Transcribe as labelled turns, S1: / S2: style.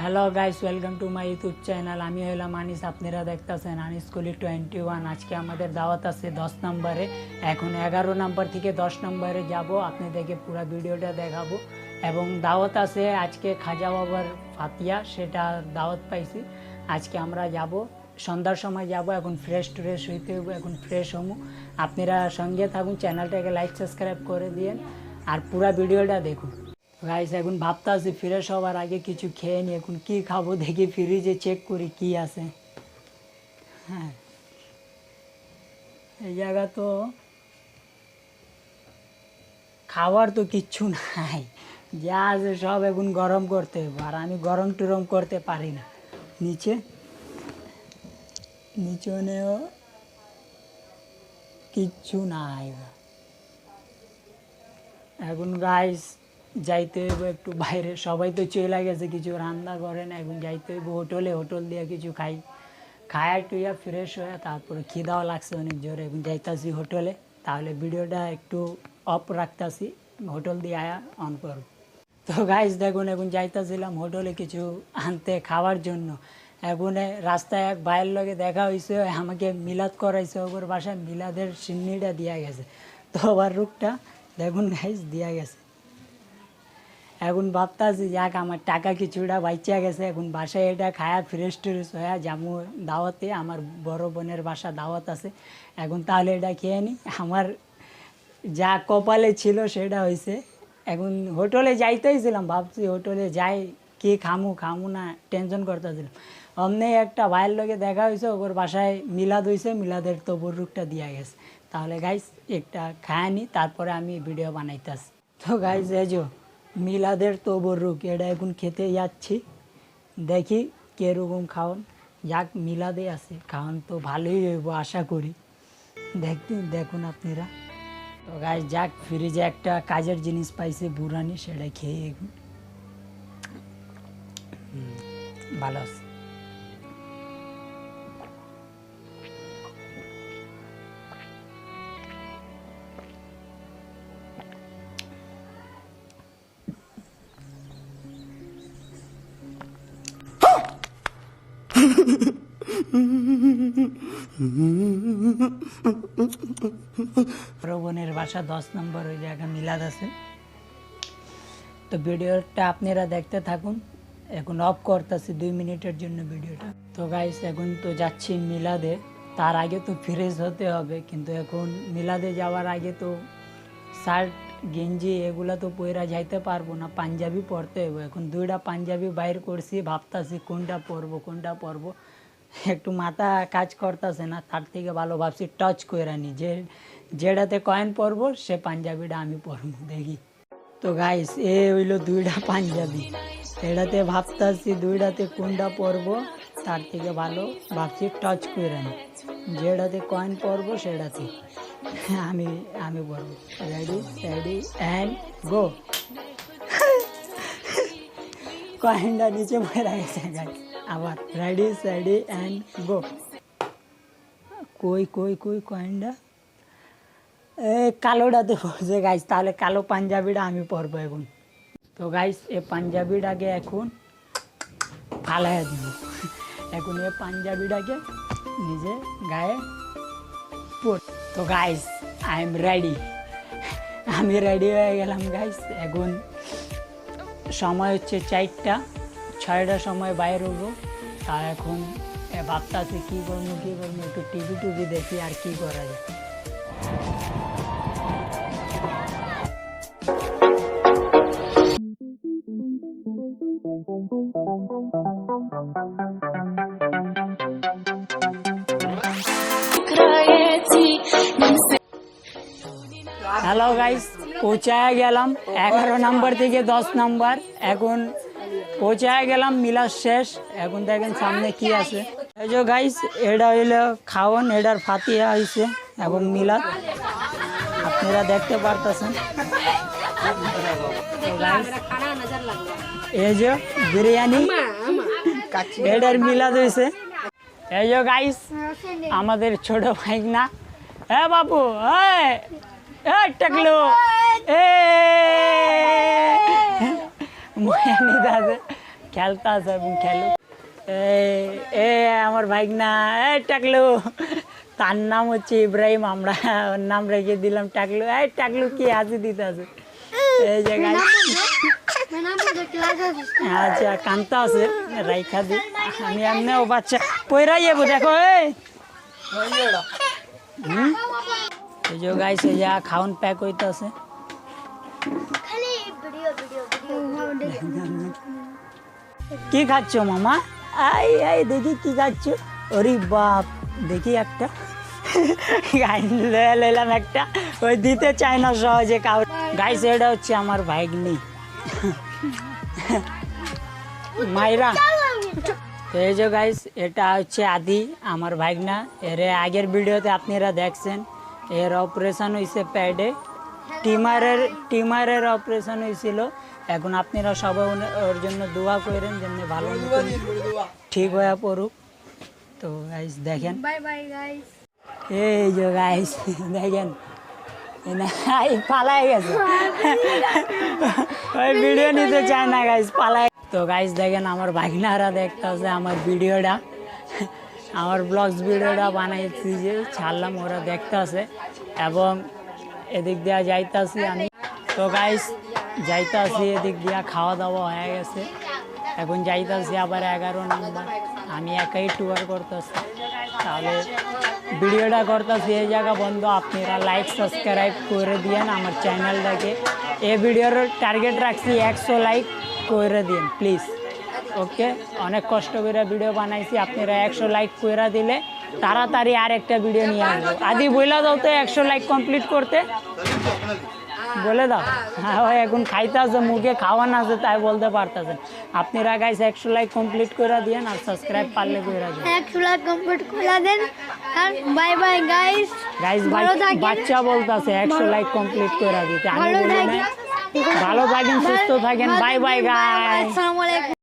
S1: Hello guys, welcome to my YouTube channel. আমি হলাম আনিস, আপনারা দেখতেছেন আনিস কুলি 21। আজকে আমাদের দাওয়াত আছে 10 নম্বরে। এখন 11 নম্বর থেকে 10 নম্বরে যাব, আপনাদেরকে পুরো ভিডিওটা দেখাবো। এবং দাওয়াত আছে আজকে খাজা বাবার ফাতিয়া, সেটা দাওয়াত পাইছি। আজকে আমরা যাব, সন্ধ্যার সময় যাব। এখন ফ্রেশ হইতে হবে, এখন ফ্রেশ হবো। আপনারা সঙ্গে থাকুন, চ্যানেলটাকে লাইক সাবস্ক্রাইব করে দিন আর পুরো ভিডিওটা দেখুন। গাইস এখন ভাবতে আছি ফ্রেশ হওয়ার আগে কিছু খেয়ে নিই। এখন কী খাবো দেখি, ফ্রিজে চেক করি কি আছে। হ্যাঁ, এই জায়গা তো খাওয়ার তো কিচ্ছু নাই, যা আছে সব এখন গরম করতে হবে। আর আমি গরম টরম করতে পারি না। নিচনেও কিচ্ছু নাই। এখন গাইস যাইতে হইব একটু বাইরে, সবাই তো চলে গেছে, কিছু রান্না করে না। এখন যাইতে হইব হোটেল দিয়ে কিছু খায়া টুইয়া ফ্রেশ হয়ে তারপরে খিদাও লাগছে অনেক জোরে। এখন যাইতাছি হোটেলে, তাহলে ভিডিওটা একটু অফ রাখতাছি, হোটেল দিয়ে আয়া অন করব। তো গাইস দেখুন, এখন যাইতাছিলাম হোটেলে কিছু আনতে খাওয়ার জন্য। এখন রাস্তায় এক ভাইয়ের লগে দেখা হয়েছে, আমাকে মিলাদ করাইছে। ওর বাসায় মিলাদের সিন্নিটা দিয়া গেছে। তো আবার রূপটা দেখুন গাইস দিয়া গেছে। এখন ভাবতেছি যাক আমার টাকা কিছুটা বাইচা গেছে, এখন বাসায় এটা খায়া ফ্রেশ হয়ে যাবো দাওয়াতে। আমার বড় বোনের বাসা দাওয়াত আছে, এখন তাহলে এটা খেয়ে নিই। আমার যা কপালে ছিল সেটা হয়েছে। এখন হোটেলে যাইতেইছিলাম, ভাবছি হোটেলে যাই, কি খামু না টেনশন করতেছিলাম। অমনি একটা ভাইয়ের লগে দেখা হয়েছে, ওর বাসায় মিলাদ হয়েছে, মিলাদের তবরুকটা দিয়া গেছে। তাহলে গাইস একটা খায় নি, তারপরে আমি ভিডিও বানাইতেছি। তো গাইস এজো মিলাদের তবরুক, এটা এখন খেতে যাচ্ছি, দেখি কীরকম খাওয়ান। যাক মিলাদে আছে, খাওয়ান তো ভালোই হইব আশা করি। দেখুন আপনারা। তো গাইস যাক, ফ্রিজে একটা কাজের জিনিস পাইছে বুরানি, সেটা খেয়ে এখন ভালো আছে। বোনের বাসা 10 নম্বর, ওই জায়গা মিলাদ আছে। তো ভিডিওটা আপনারা দেখতে থাকুন। এখন অফ করতেছি 2 মিনিটের জন্য ভিডিওটা। তো গাইস এখন তো যাচ্ছি মিলাদে, তার আগে তো ফ্রেশ হতে হবে। কিন্তু এখন মিলাদে যাওয়ার আগে তো শার্ট গেঞ্জি এগুলা তো পরে যাইতে পারবো না, পাঞ্জাবি পরতে হবে। এখন 2টা পাঞ্জাবি বাইর করছি, ভাবতাছি কোনটা পরবো। একটু মাথা কাজ করতেছে না, তার থেকে ভালো ভাবছি টাচ করে নি, যেটাতে কয়েন পরবো সে পাঞ্জাবিটা আমি পরবো, দেখি। তো গাইস এ হইলো 2টা পাঞ্জাবি, এটাতে ভাবতাছি 2টাতে কোনটা পরবো, তার থেকে ভালো ভাবছি টাচ করে নি, যেটাতে কয়েন পরবো সেটাতে আমি পরবো। Ready and go. কয়েনটা নিচে পড়ে গেছে গাইস। আবার রেডি অ্যান্ড গো। কই কয়েনটা কালোটাতে পড়ছে গাইস, তাহলে কালো পাঞ্জাবিটা আমি পরবো এখন। তো গাইস এই পাঞ্জাবিটাকে এখন ফালাই দিব। এখন এই পাঞ্জাবিটাকে নিজে গায়ে পর। তো গাইস আই এম রেডি, আমি রেডি হয়ে গেলাম গাইস। এখন সময় হচ্ছে 4টা, 6টার সময় বাইরে হবো। তা এখন ভাবতেছি কী করবো, একটু টিভি দেখি আর কি করা যায়। হ্যালো গাইস, পৌঁছায় গেলাম 11 নম্বর থেকে 10 নম্বর। এখন পৌঁছায় গেলাম, মিলাদ শেষ। এখন দেখেন সামনে কি আছে। এই যে গাইস এটা হইলো খাওয়ান, এটার ফাতিয়া হয়েছে এবং মিলাদ আপনারা দেখতে পারতেছেন। এই যে বিরিয়ানি, এটার মিলাদ হয়েছে। এই যে গাইস আমাদের ছোট ভাই না, হ্যাঁ বাবু, টাকলো ময়ানি দাদা খেলতে আছে এবং খেলুক। এ আমার ভাইগনা টাকলু, তার নাম হচ্ছে ইব্রাহিম, আমরা ওর নাম রেখে দিলাম টাকলু। টাকলু কি হাসি দিতে আছে এই জায়গায়। আচ্ছা কান্তা আছে রাইখা দি, আমি এমনি ও বাচ্চা পয়রা যাবো দেখো। এই যে গাইস এই যা খাউন প্যাক হইতে আছে। কি খাচ্ছ মামা? আই আই দেখি কি খাচ্ছ। ওরে বাপ, দেখি একটা লইলাম একটা, ওই দিতে চায় না সহজে কাউ। গাইস এটা হচ্ছে আমার ভাইগনি মাইরা। তো এই যে গাইস এটা হচ্ছে আদি আমার ভাইগনা। এর আগের ভিডিওতে আপনারা দেখছেন এর অপারেশন হয়েছে প্যাডে, টিমারের অপারেশন হয়েছিল। এখন আপনারা সবাই ওর জন্য দোয়া করেন যেন ভালো মতন ঠিক হয়ে পড়ুক। তো গাইস দেখেন, এই যে গাইস দেখেন পালাই গেছে, ওই ভিডিও নিতে চায় না গাইস, পালাই। তো গাইস দেখেন আমার ভাগনারা দেখতেছে আমার ভিডিওটা, আমার ব্লগস ভিডিওটা বানাইছি যে ছাড়লাম, ওরা দেখতেছে এবং এদিক দিয়া যাইতাছি আমি। তো গাইস যাইতাছি এদিক দিয়া, খাওয়া দাওয়া হয়ে গেছে, এখন যাইতাছি আবার 11 নম্বর। আমি একাই ট্যুর করতেছি, তাহলে ভিডিওটা করতেছি এই জায়গা বন্ধ। আপনারা লাইক সাবস্ক্রাইব করে দিয়েন আমার চ্যানেলটাকে। এই ভিডিওর টার্গেট রাখছি 100 লাইক করে দিন প্লিজ। ওকে, অনেক কষ্ট করে ভিডিও বানাইছি, আপনারা 100 লাইক করে দিলে তাড়াতাড়ি আর একটা ভিডিও নিয়ে আসবো। আদি বইলা দাও তো 100 লাইক কমপ্লিট করতে, বলে দাও। হ্যাঁ ভাই এখন খাইতে আছে, মুখে খাওয়ানো আছে তাই বলতে পারতেছেন। আপনারা গাইস 100 লাইক কমপ্লিট করে দিয়েন আর সাবস্ক্রাইব পারলে করে দিন।
S2: 100 লাইক কমপ্লিট করে দেন আর বাই বাই গাইস।
S1: গাইস বাচ্চা বলতাছে 100 লাইক কমপ্লিট করে দিতে, আমি বলি না। ভালো থাকেন, সুস্থ থাকেন, বাই বাই গাইস,
S2: আসসালামু আলাইকুম।